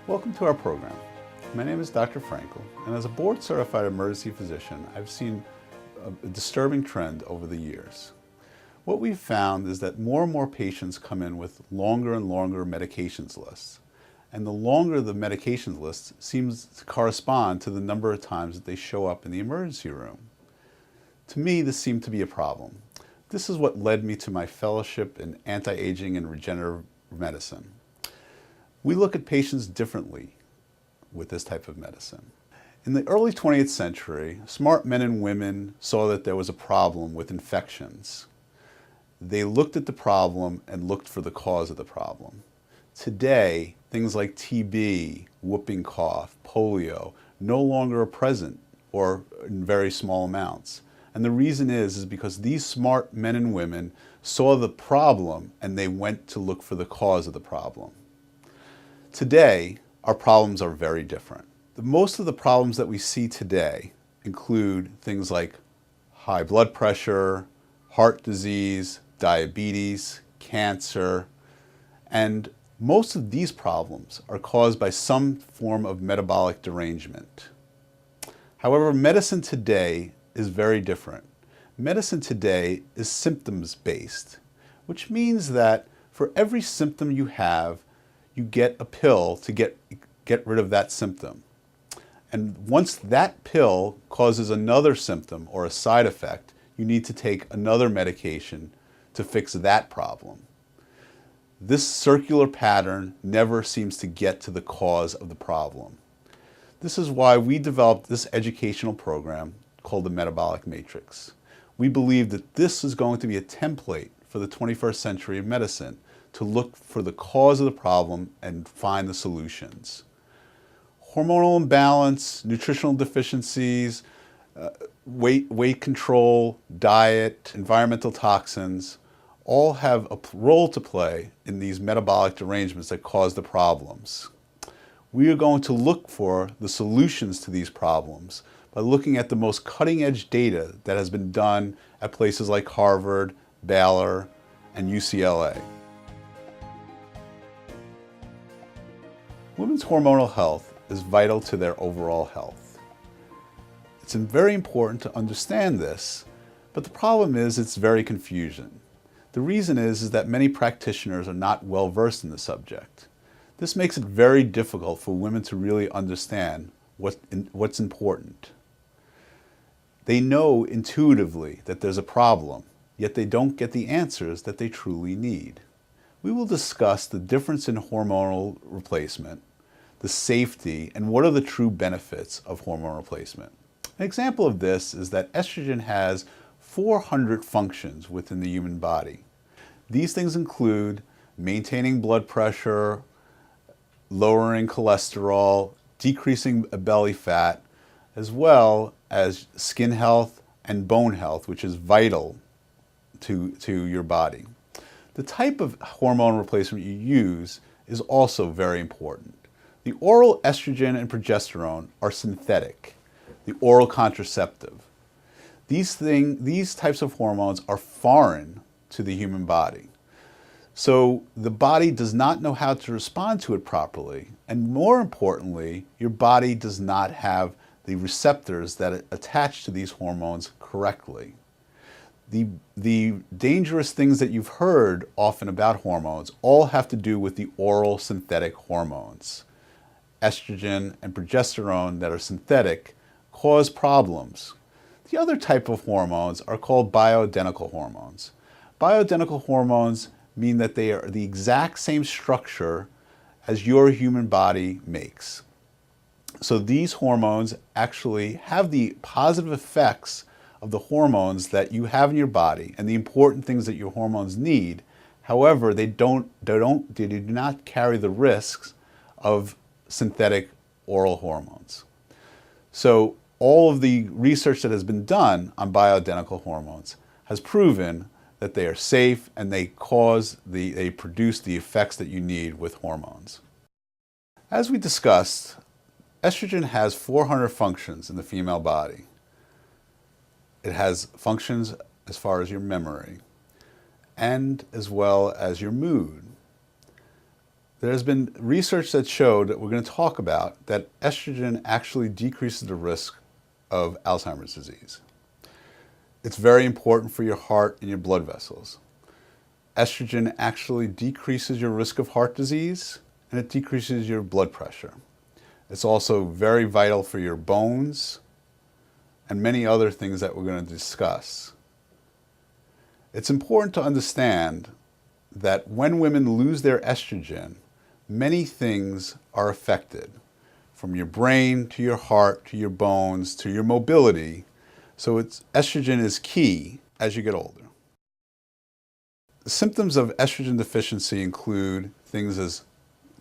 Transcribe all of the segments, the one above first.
Welcome to our program. My name is Dr. Frankel, and as a board-certified emergency physician, I've seen a disturbing trend over the years. What we've found is that more and more patients come in with longer and longer medications lists, and the longer the medications list seems to correspond to the number of times that they show up in the emergency room. To me, this seemed to be a problem. This is what led me to my fellowship in anti-aging and regenerative medicine. We look at patients differently with this type of medicine. In the early 20th century, smart men and women saw that there was a problem with infections. They looked at the problem and looked for the cause of the problem. Today, things like TB, whooping cough, polio, no longer are present or in very small amounts. And the reason is because these smart men and women saw the problem and they went to look for the cause of the problem. Today, our problems are very different. Most of the problems that we see today include things like high blood pressure, heart disease, diabetes, cancer, and most of these problems are caused by some form of metabolic derangement. However, medicine today is very different. Medicine today is symptoms-based, which means that for every symptom you have, you get a pill to get rid of that symptom. And once that pill causes another symptom or a side effect, you need to take another medication to fix that problem. This circular pattern never seems to get to the cause of the problem. This is why we developed this educational program called the Metabolic Matrix. We believe that this is going to be a template for the 21st century of medicine to look for the cause of the problem and find the solutions. Hormonal imbalance, nutritional deficiencies, weight control, diet, environmental toxins, all have a role to play in these metabolic derangements that cause the problems. We are going to look for the solutions to these problems by looking at the most cutting-edge data that has been done at places like Harvard, Baylor, and UCLA. Women's hormonal health is vital to their overall health. It's very important to understand this, but the problem is it's very confusing. The reason is that many practitioners are not well versed in the subject. This makes it very difficult for women to really understand what's important. They know intuitively that there's a problem, yet they don't get the answers that they truly need. We will discuss the difference in hormonal replacement, the safety, and what are the true benefits of hormone replacement. An example of this is that estrogen has 400 functions within the human body. These things include maintaining blood pressure, lowering cholesterol, decreasing belly fat, as well as skin health and bone health, which is vital to your body. The type of hormone replacement you use is also very important. The oral estrogen and progesterone are synthetic, the oral contraceptive. These types of hormones are foreign to the human body. So the body does not know how to respond to it properly, and more importantly, your body does not have the receptors that attach to these hormones correctly. The dangerous things that you've heard often about hormones all have to do with the oral synthetic hormones. Estrogen and progesterone that are synthetic cause problems. The other type of hormones are called bioidentical hormones. Bioidentical hormones mean that they are the exact same structure as your human body makes. So these hormones actually have the positive effects of the hormones that you have in your body and the important things that your hormones need. However, they do not carry the risks of synthetic oral hormones. So all of the research that has been done on bioidentical hormones has proven that they are safe and they produce the effects that you need with hormones. As we discussed, estrogen has 400 functions in the female body. It has functions as far as your memory and as well as your mood. There's been research that showed, that we're going to talk about, that estrogen actually decreases the risk of Alzheimer's disease. It's very important for your heart and your blood vessels. Estrogen actually decreases your risk of heart disease, and it decreases your blood pressure. It's also very vital for your bones and many other things that we're going to discuss. It's important to understand that when women lose their estrogen, many things are affected, from your brain to your heart to your bones to your mobility. So estrogen is key as you get older. The symptoms of estrogen deficiency include things as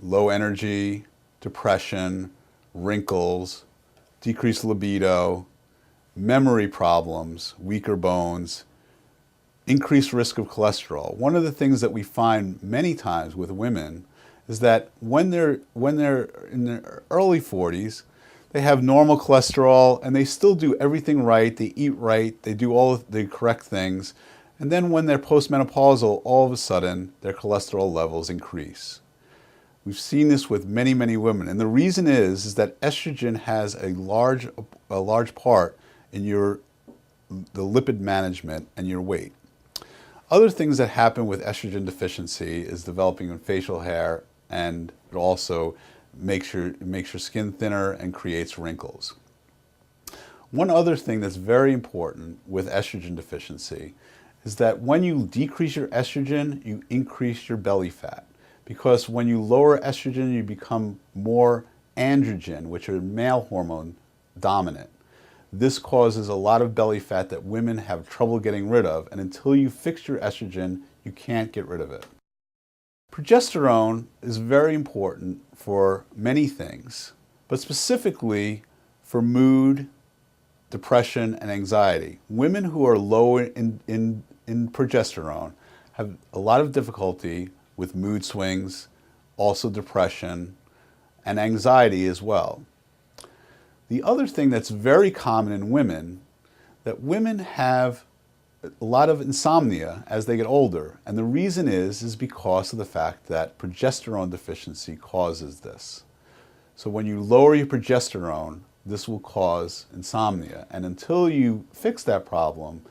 low energy, depression, wrinkles, decreased libido, memory problems, weaker bones, increased risk of cholesterol. One of the things that we find many times with women is that when they're in their early 40s, they have normal cholesterol and they still do everything right, they eat right, they do all of the correct things, and then when they're postmenopausal, all of a sudden their cholesterol levels increase. We've seen this with many, many women, and the reason is that estrogen has a large part in the lipid management and your weight. Other things that happen with estrogen deficiency is developing of facial hair, and it also makes your skin thinner and creates wrinkles. One other thing that's very important with estrogen deficiency is that when you decrease your estrogen, you increase your belly fat. Because when you lower estrogen, you become more androgen, which are male hormone dominant. This causes a lot of belly fat that women have trouble getting rid of, and until you fix your estrogen, you can't get rid of it. Progesterone is very important for many things, but specifically for mood, depression, and anxiety. Women who are low in progesterone have a lot of difficulty with mood swings, also depression, and anxiety as well. The other thing that's very common in women, that women have a lot of insomnia as they get older, and the reason is because of the fact that progesterone deficiency causes this. So when you lower your progesterone, this will cause insomnia, and until you fix that problem,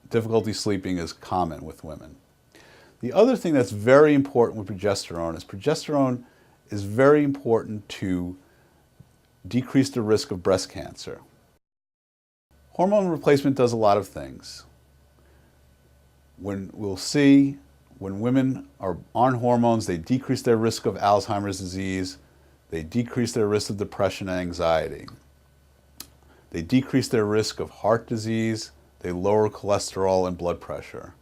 difficulty sleeping is common with women. The other thing that's very important with progesterone is very important to decrease the risk of breast cancer. Hormone replacement does a lot of things. We'll see when women are on hormones, they decrease their risk of Alzheimer's disease, they decrease their risk of depression and anxiety. They decrease their risk of heart disease, they lower cholesterol and blood pressure.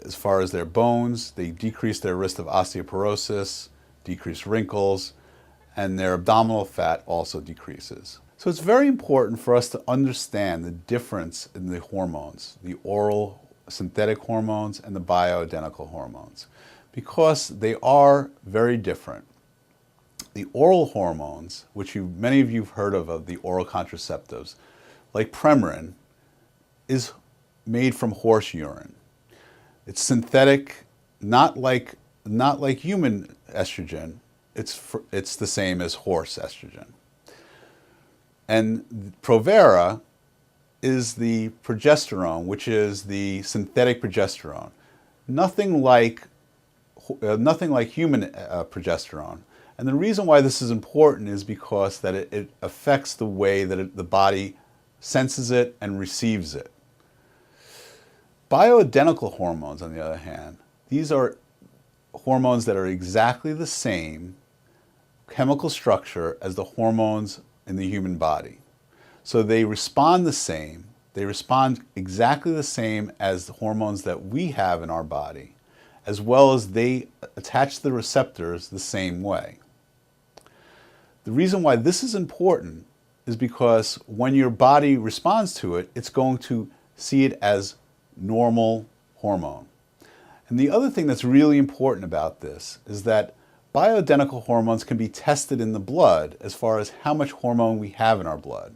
As far as their bones, they decrease their risk of osteoporosis, decrease wrinkles, and their abdominal fat also decreases. So it's very important for us to understand the difference in the hormones, the oral synthetic hormones and the bioidentical hormones, because they are very different. The oral hormones, which many of you have heard of the oral contraceptives, like Premarin, is made from horse urine. It's synthetic, not like human estrogen. It's the same as horse estrogen. And Provera is the progesterone, which is the synthetic progesterone. Nothing like human progesterone. And the reason why this is important is because that it affects the way that the body senses it and receives it. Bioidentical hormones, on the other hand, these are hormones that are exactly the same chemical structure as the hormones in the human body. So they respond the same. They respond exactly the same as the hormones that we have in our body, as well as they attach the receptors the same way. The reason why this is important is because when your body responds to it, it's going to see it as normal hormone. And the other thing that's really important about this is that bioidentical hormones can be tested in the blood as far as how much hormone we have in our blood.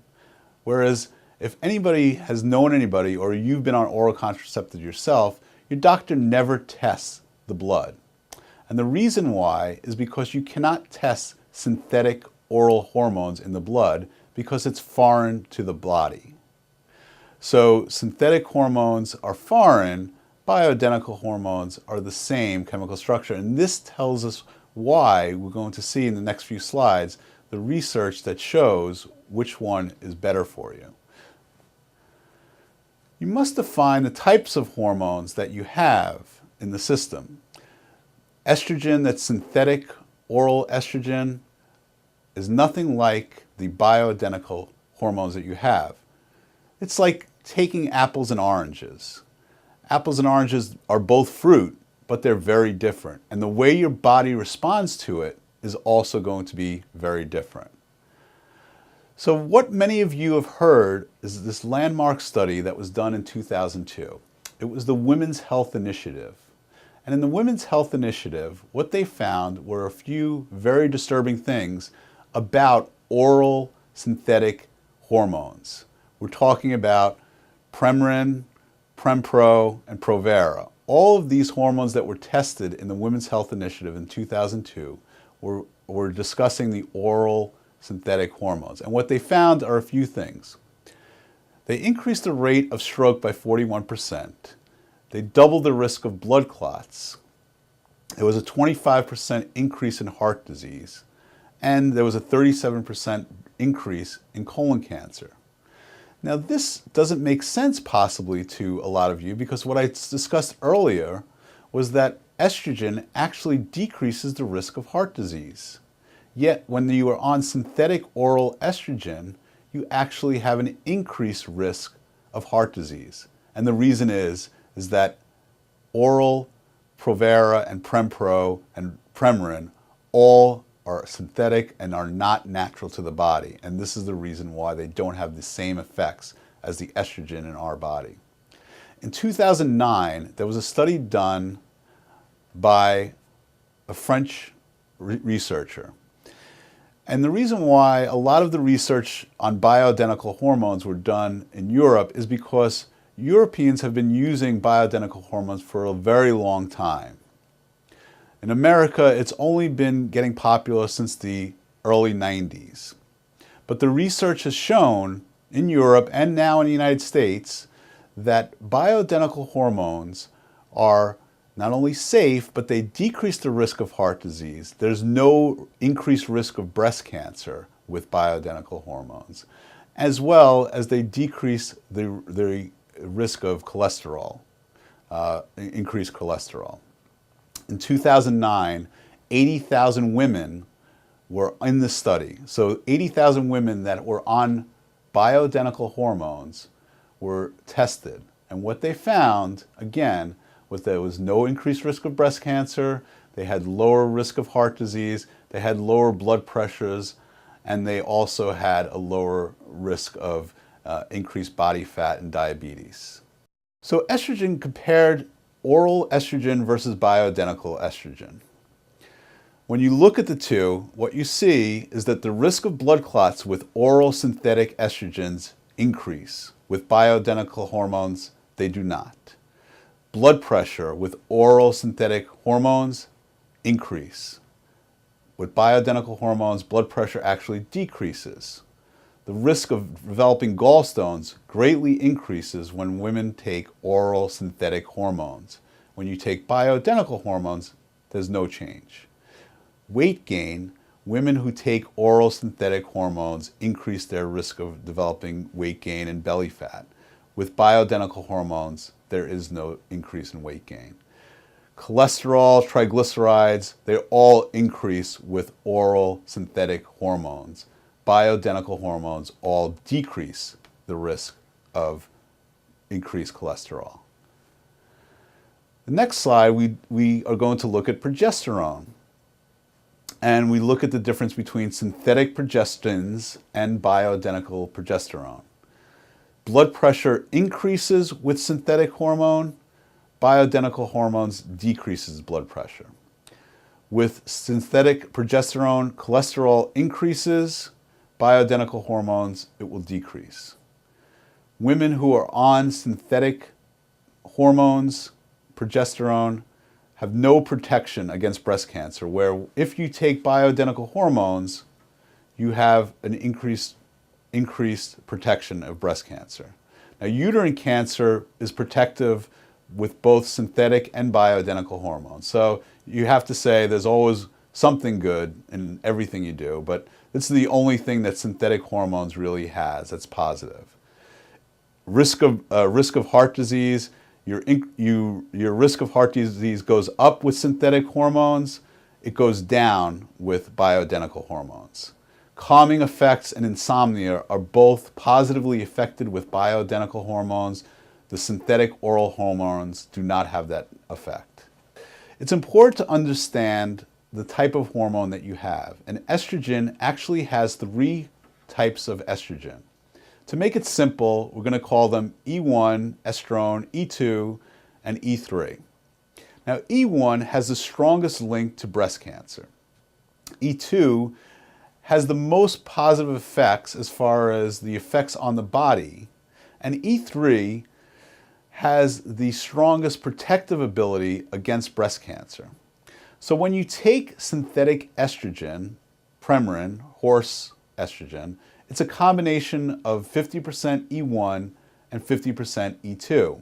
Whereas if anybody has known anybody or you've been on oral contraceptive yourself, your doctor never tests the blood. And the reason why is because you cannot test synthetic oral hormones in the blood because it's foreign to the body. So synthetic hormones are foreign, bioidentical hormones are the same chemical structure. And this tells us why we're going to see in the next few slides the research that shows which one is better for you. You must define the types of hormones that you have in the system. Estrogen, that's synthetic oral estrogen, is nothing like the bioidentical hormones that you have. It's like taking apples and oranges. Apples and oranges are both fruit, but they're very different. And the way your body responds to it is also going to be very different. So what many of you have heard is this landmark study that was done in 2002. It was the Women's Health Initiative. And in the Women's Health Initiative, what they found were a few very disturbing things about oral synthetic hormones. We're talking about Premarin, Prempro, and Provera. All of these hormones that were tested in the Women's Health Initiative in 2002 were discussing the oral synthetic hormones. And what they found are a few things. They increased the rate of stroke by 41%. They doubled the risk of blood clots. There was a 25% increase in heart disease. And there was a 37% increase in colon cancer. Now this doesn't make sense possibly to a lot of you because what I discussed earlier was that estrogen actually decreases the risk of heart disease. Yet when you are on synthetic oral estrogen, you actually have an increased risk of heart disease. And the reason is that oral Provera and Prempro and Premarin all are synthetic and are not natural to the body. And this is the reason why they don't have the same effects as the estrogen in our body. In 2009, there was a study done by a French researcher. And the reason why a lot of the research on bioidentical hormones were done in Europe is because Europeans have been using bioidentical hormones for a very long time. In America, it's only been getting popular since the early 90s. But the research has shown in Europe and now in the United States that bioidentical hormones are not only safe, but they decrease the risk of heart disease. There's no increased risk of breast cancer with bioidentical hormones, as well as they decrease the risk of cholesterol, increased cholesterol. In 2009, 80,000 women were in the study. So 80,000 women that were on bioidentical hormones were tested. And what they found, again, was there was no increased risk of breast cancer, they had lower risk of heart disease, they had lower blood pressures, and they also had a lower risk of increased body fat and diabetes. So estrogen compared oral estrogen versus bioidentical estrogen. When you look at the two, what you see is that the risk of blood clots with oral synthetic estrogens increase. With bioidentical hormones, they do not. Blood pressure with oral synthetic hormones increase. With bioidentical hormones, blood pressure actually decreases. The risk of developing gallstones greatly increases when women take oral synthetic hormones. When you take bioidentical hormones, there's no change. Weight gain, women who take oral synthetic hormones increase their risk of developing weight gain and belly fat. With bioidentical hormones, there is no increase in weight gain. Cholesterol, triglycerides, they all increase with oral synthetic hormones. Bioidentical hormones all decrease the risk of increased cholesterol. The next slide, we are going to look at progesterone. And we look at the difference between synthetic progestins and bioidentical progesterone. Blood pressure increases with synthetic hormone. Bioidentical hormones decreases blood pressure. With synthetic progesterone, cholesterol increases. Bioidentical hormones, it will decrease. Women who are on synthetic hormones, progesterone, have no protection against breast cancer, where if you take bioidentical hormones, you have an increased protection of breast cancer. Now, uterine cancer is protective with both synthetic and bioidentical hormones. So you have to say there's always something good in everything you do, but this is the only thing that synthetic hormones really has that's positive. Risk of heart disease. Your risk of heart disease goes up with synthetic hormones. It goes down with bioidentical hormones. Calming effects and insomnia are both positively affected with bioidentical hormones. The synthetic oral hormones do not have that effect. It's important to understand the type of hormone that you have. And estrogen actually has 3 types of estrogen. To make it simple, we're going to call them E1, estrone, E2, and E3. Now, E1 has the strongest link to breast cancer. E2 has the most positive effects as far as the effects on the body, and E3 has the strongest protective ability against breast cancer. So when you take synthetic estrogen, Premarin, horse estrogen, it's a combination of 50% E1 and 50% E2.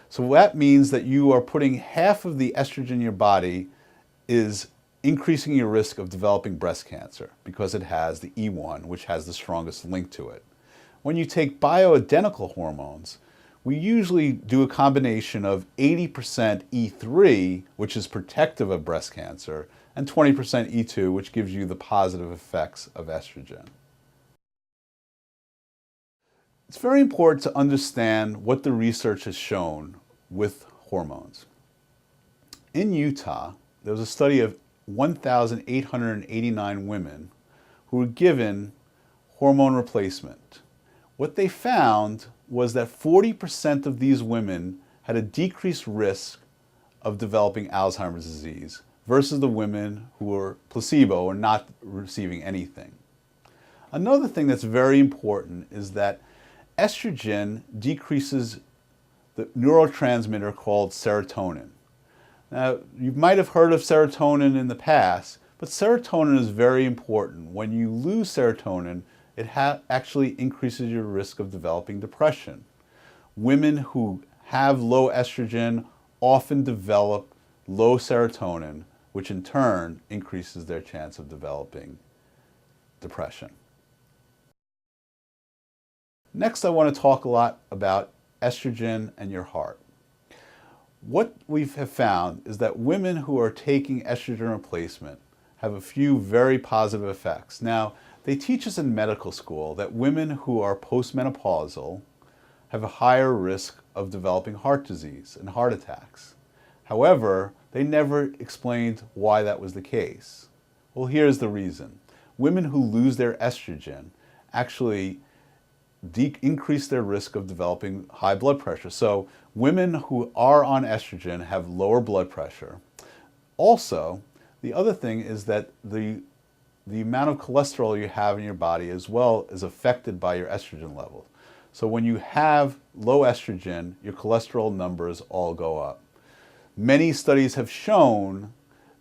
So that means that you are putting half of the estrogen in your body is increasing your risk of developing breast cancer because it has the E1, which has the strongest link to it. When you take bioidentical hormones, we usually do a combination of 80% E3, which is protective of breast cancer, and 20% E2, which gives you the positive effects of estrogen. It's very important to understand what the research has shown with hormones. In Utah, there was a study of 1,889 women who were given hormone replacement. What they found was that 40% of these women had a decreased risk of developing Alzheimer's disease versus the women who were placebo or not receiving anything. Another thing that's very important is that estrogen decreases the neurotransmitter called serotonin. Now, you might have heard of serotonin in the past, but serotonin is very important. When you lose serotonin, it actually increases your risk of developing depression. Women who have low estrogen often develop low serotonin, which in turn increases their chance of developing depression. Next, I want to talk a lot about estrogen and your heart. What we have found is that women who are taking estrogen replacement have a few very positive effects. Now, they teach us in medical school that women who are postmenopausal have a higher risk of developing heart disease and heart attacks. However, they never explained why that was the case. Well, here's the reason. Women who lose their estrogen actually increase their risk of developing high blood pressure. So women who are on estrogen have lower blood pressure. Also, the other thing is that the amount of cholesterol you have in your body as well is affected by your estrogen level. So when you have low estrogen, your cholesterol numbers all go up. Many studies have shown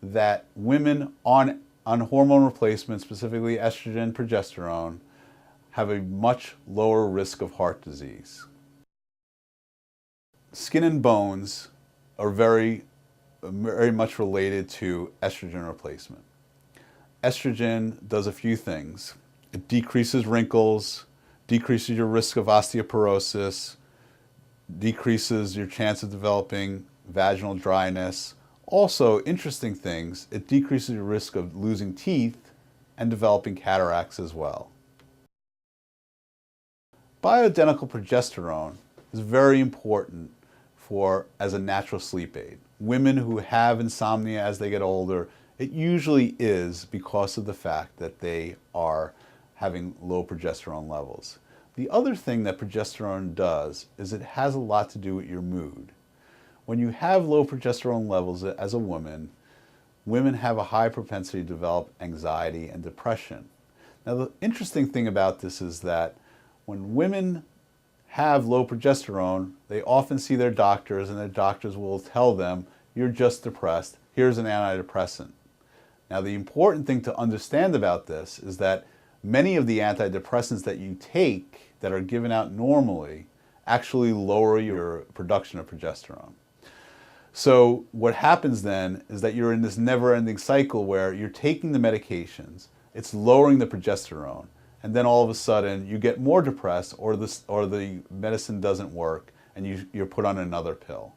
that women on hormone replacement, specifically estrogen, progesterone, have a much lower risk of heart disease. Skin and bones are very much related to estrogen replacement. Estrogen does a few things. It decreases wrinkles, decreases your risk of osteoporosis, decreases your chance of developing vaginal dryness. Also, interesting things, it decreases your risk of losing teeth and developing cataracts as well. Bioidentical progesterone is very important as a natural sleep aid. Women who have insomnia as they get older, it usually is because of the fact that they are having low progesterone levels. The other thing that progesterone does is it has a lot to do with your mood. When you have low progesterone levels as a woman, women have a high propensity to develop anxiety and depression. Now, the interesting thing about this is that when women have low progesterone, they often see their doctors, and their doctors will tell them, you're just depressed. Here's an antidepressant. Now, the important thing to understand about this is that many of the antidepressants that you take that are given out normally actually lower your production of progesterone. So what happens then is that you're in this never-ending cycle where you're taking the medications, it's lowering the progesterone, and then all of a sudden you get more depressed, or the medicine doesn't work and you're put on another pill.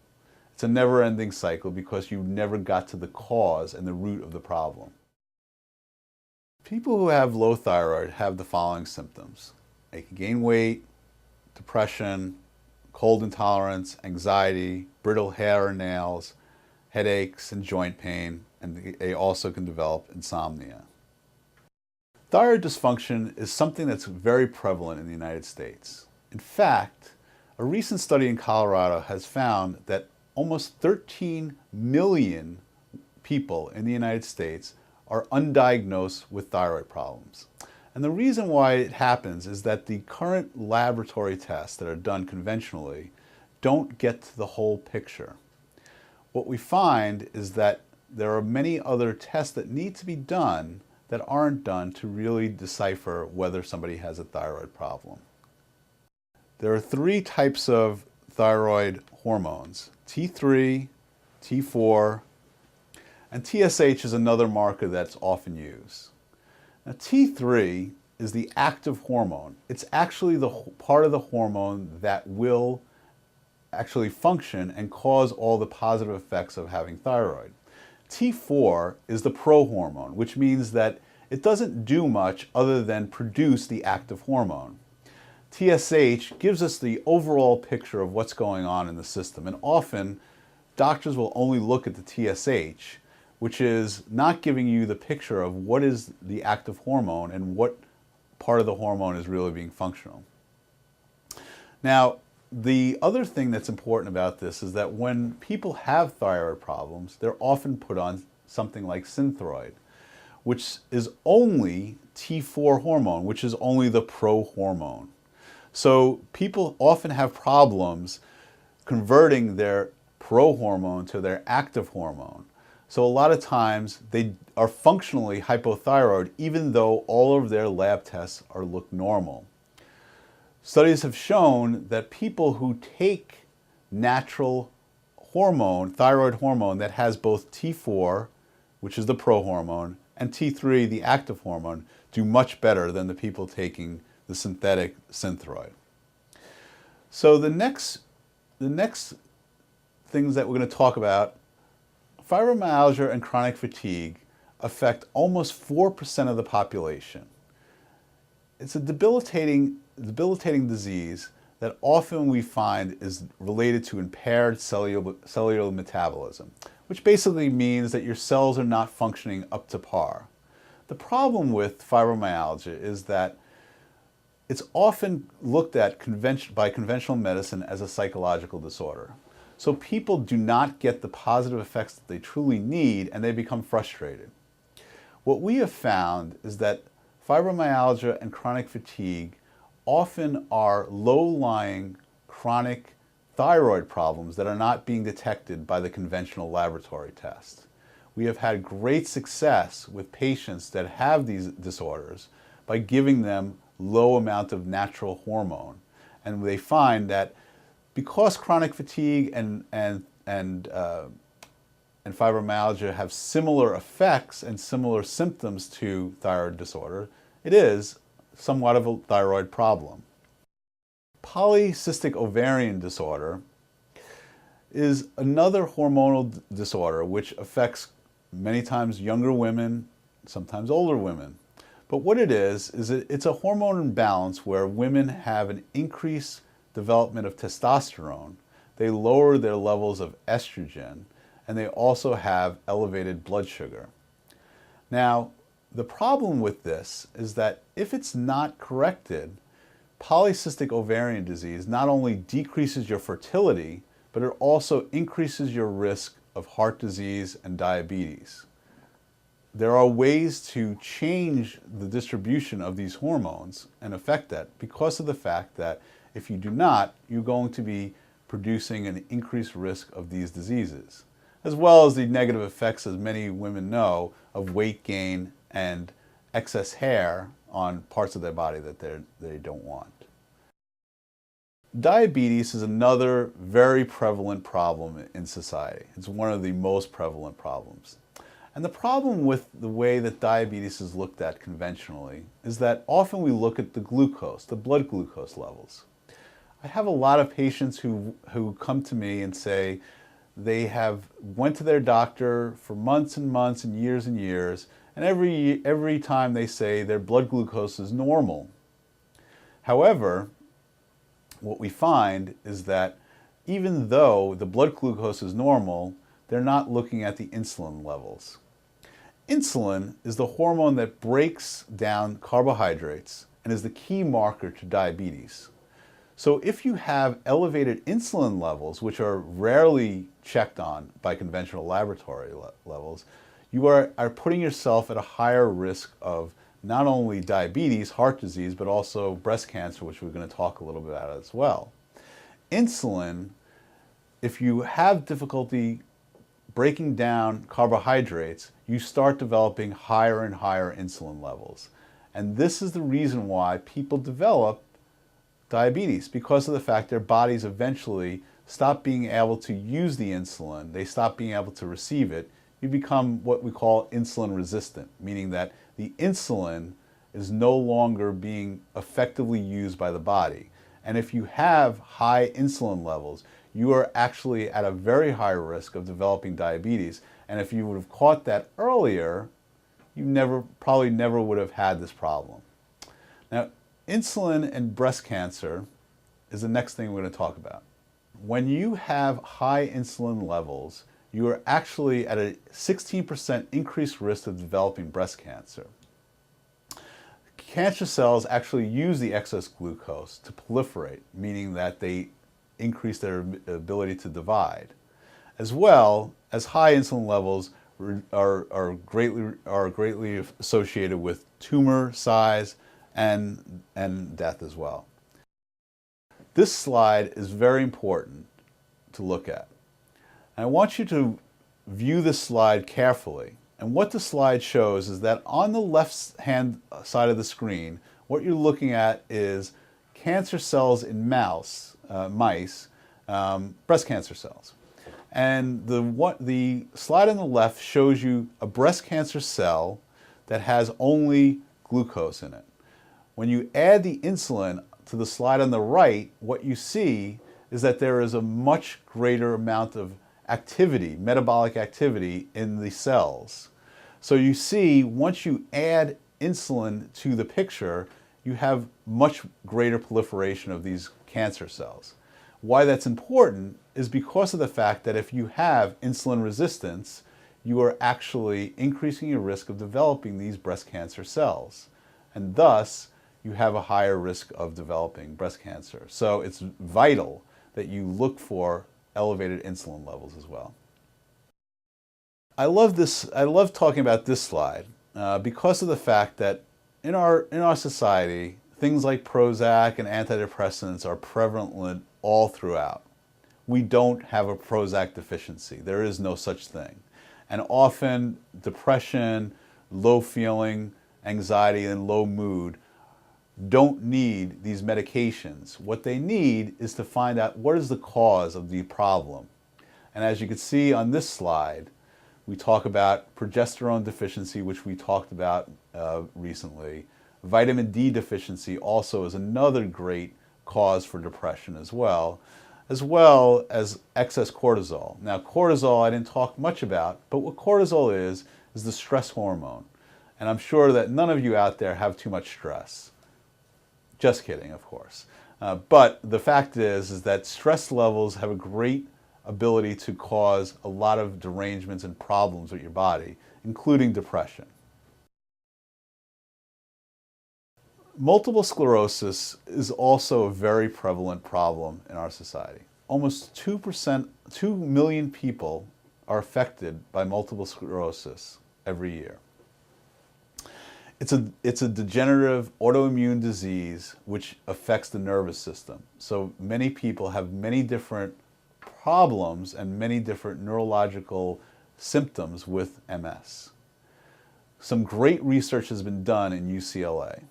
It's a never-ending cycle because you never got to the cause and the root of the problem. People who have low thyroid have the following symptoms. They can gain weight, depression, cold intolerance, anxiety, brittle hair and nails, headaches and joint pain, and they also can develop insomnia. Thyroid dysfunction is something that's very prevalent in the United States. In fact, a recent study in Colorado has found that almost 13 million people in the United States are undiagnosed with thyroid problems. And the reason why it happens is that the current laboratory tests that are done conventionally don't get to the whole picture. What we find is that there are many other tests that need to be done that aren't done to really decipher whether somebody has a thyroid problem. There are three types of thyroid hormones: T3, T4, and TSH is another marker that's often used. Now, T3 is the active hormone. It's actually the part of the hormone that will actually function and cause all the positive effects of having thyroid. T4 is the prohormone, which means that it doesn't do much other than produce the active hormone. TSH gives us the overall picture of what's going on in the system, and often doctors will only look at the TSH, which is not giving you the picture of what is the active hormone and what part of the hormone is really being functional. Now, the other thing that's important about this is that when people have thyroid problems, they're often put on something like Synthroid, which is only T4 hormone, which is only the prohormone. So people often have problems converting their prohormone to their active hormone. So a lot of times they are functionally hypothyroid even though all of their lab tests look normal. Studies have shown that people who take natural hormone, thyroid hormone that has both T4, which is the prohormone, and T3, the active hormone, do much better than the people taking the synthetic Synthroid. So the next things that we're going to talk about: fibromyalgia and chronic fatigue affect almost 4% of the population. It's a debilitating disease that often we find is related to impaired cellular metabolism, which basically means that your cells are not functioning up to par. The problem with fibromyalgia is that it's often looked at by conventional medicine as a psychological disorder. So people do not get the positive effects that they truly need, and they become frustrated. What we have found is that fibromyalgia and chronic fatigue often are low-lying chronic thyroid problems that are not being detected by the conventional laboratory test. We have had great success with patients that have these disorders by giving them low amount of natural hormone. And they find that because chronic fatigue and fibromyalgia have similar effects and similar symptoms to thyroid disorder, it is somewhat of a thyroid problem. Polycystic ovarian disorder is another hormonal disorder which affects many times younger women, sometimes older women. But what it is it's a hormone imbalance where women have an increased development of testosterone, they lower their levels of estrogen, and they also have elevated blood sugar. Now, the problem with this is that if it's not corrected, polycystic ovarian disease not only decreases your fertility, but it also increases your risk of heart disease and diabetes. There are ways to change the distribution of these hormones and affect that because of the fact that if you do not, you're going to be producing an increased risk of these diseases. as well as the negative effects, as many women know, of weight gain and excess hair on parts of their body that they don't want. Diabetes is another very prevalent problem in society. It's one of the most prevalent problems. And the problem with the way that diabetes is looked at conventionally is that often we look at the glucose, the blood glucose levels. I have a lot of patients who come to me and say they went to their doctor for months and months and years, and every time they say their blood glucose is normal. However, what we find is that even though the blood glucose is normal, they're not looking at the insulin levels. Insulin is the hormone that breaks down carbohydrates and is the key marker to diabetes. So if you have elevated insulin levels, which are rarely checked on by conventional laboratory levels, you are putting yourself at a higher risk of not only diabetes, heart disease, but also breast cancer, which we're going to talk a little bit about as well. Insulin, if you have difficulty breaking down carbohydrates, you start developing higher and higher insulin levels. And this is the reason why people develop diabetes, because of the fact their bodies eventually stop being able to use the insulin, they stop being able to receive it. You become what we call insulin resistant, meaning that the insulin is no longer being effectively used by the body. And if you have high insulin levels, you are actually at a very high risk of developing diabetes. And if you would have caught that earlier, you probably never would have had this problem. Now, insulin and breast cancer is the next thing we're going to talk about. When you have high insulin levels, you are actually at a 16% increased risk of developing breast cancer. Cancer cells actually use the excess glucose to proliferate, meaning that they increase their ability to divide. As well as high insulin levels are greatly associated with tumor size and death as well. This slide is very important to look at. And I want you to view this slide carefully. And what the slide shows is that on the left-hand side of the screen, what you're looking at is cancer cells in mice, breast cancer cells. And the slide on the left shows you a breast cancer cell that has only glucose in it. When you add the insulin to the slide on the right, what you see is that there is a much greater amount of activity, metabolic activity in the cells. So you see, once you add insulin to the picture, you have much greater proliferation of these cancer cells. Why that's important is because of the fact that if you have insulin resistance, you are actually increasing your risk of developing these breast cancer cells. And thus, you have a higher risk of developing breast cancer. So it's vital that you look for elevated insulin levels as well. I love talking about this slide because of the fact that in our society, things like Prozac and antidepressants are prevalent all throughout. We don't have a Prozac deficiency. There is no such thing. And often depression, low feeling, anxiety, and low mood don't need these medications. What they need is to find out what is the cause of the problem. And as you can see on this slide, we talk about progesterone deficiency, which we talked about recently. Vitamin D deficiency also is another great cause for depression as well as excess cortisol. Now, cortisol I didn't talk much about, but what cortisol is the stress hormone. And I'm sure that none of you out there have too much stress. Just kidding, of course. But the fact is that stress levels have a great ability to cause a lot of derangements and problems with your body, including depression. Multiple sclerosis is also a very prevalent problem in our society. Almost 2 million people are affected by multiple sclerosis every year. It's a degenerative autoimmune disease which affects the nervous system. So many people have many different problems and many different neurological symptoms with MS. Some great research has been done in UCLA,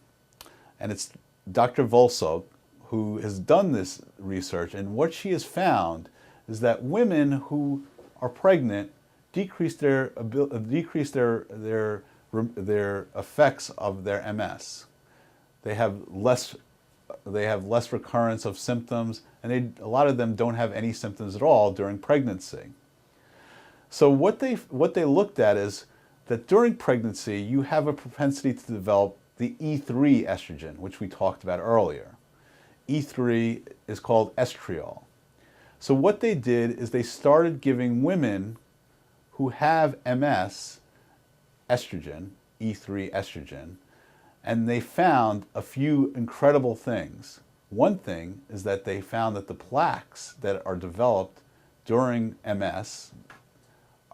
and it's Dr. Volsok who has done this research, and what she has found is that women who are pregnant decrease their effects of their MS. They have less recurrence of symptoms, and a lot of them don't have any symptoms at all during pregnancy. So what they looked at is that during pregnancy you have a propensity to develop the E3 estrogen, which we talked about earlier. E3 is called estriol. So what they did is they started giving women who have MS estrogen, E3 estrogen, and they found a few incredible things. One thing is that they found that the plaques that are developed during MS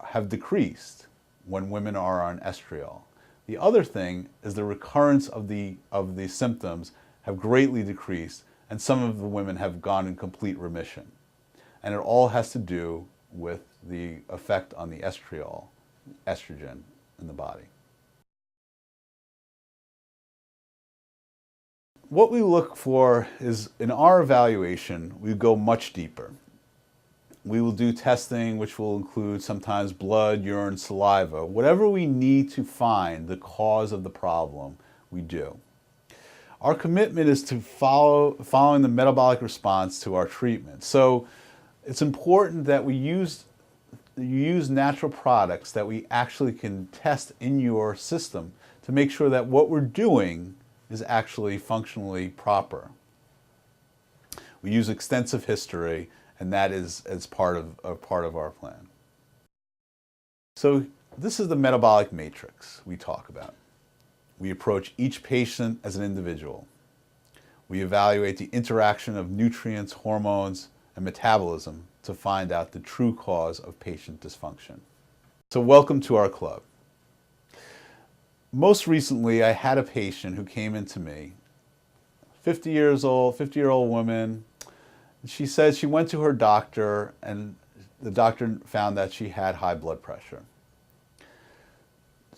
have decreased when women are on estriol. The other thing is the recurrence of the symptoms have greatly decreased, and some of the women have gone in complete remission. And it all has to do with the effect on the estriol, estrogen in the body. What we look for is, in our evaluation, we go much deeper. We will do testing which will include sometimes blood, urine, saliva. Whatever we need to find the cause of the problem, we do. Our commitment is to following the metabolic response to our treatment. So it's important that we use natural products that we actually can test in your system to make sure that what we're doing is actually functionally proper. We use extensive history, and that is as part of our plan. So this is the metabolic matrix we talk about. We approach each patient as an individual. We evaluate the interaction of nutrients, hormones, and metabolism to find out the true cause of patient dysfunction. So welcome to our club. Most recently, I had a patient who came in to me, 50-year-old woman. She said she went to her doctor, and the doctor found that she had high blood pressure.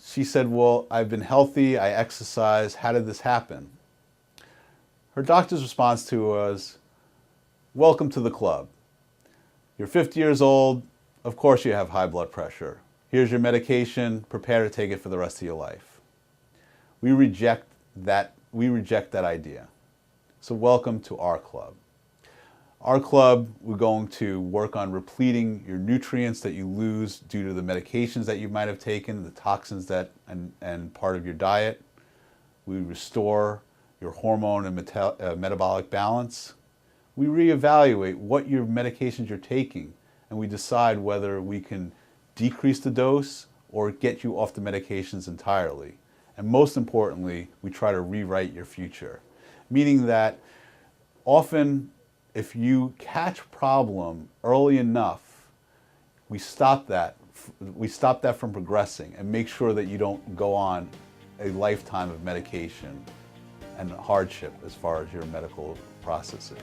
She said, well, I've been healthy, I exercise, how did this happen? Her doctor's response to her was, welcome to the club. You're 50 years old, of course you have high blood pressure. Here's your medication, prepare to take it for the rest of your life. We reject that idea. So welcome to our club. Our club, we're going to work on repleting your nutrients that you lose due to the medications that you might have taken, the toxins and part of your diet. We restore your hormone and metabolic balance. We reevaluate what your medications you're taking, and we decide whether we can decrease the dose or get you off the medications entirely. And most importantly, we try to rewrite your future, meaning that often if you catch a problem early enough, we stop that from progressing and make sure that you don't go on a lifetime of medication and hardship as far as your medical processes.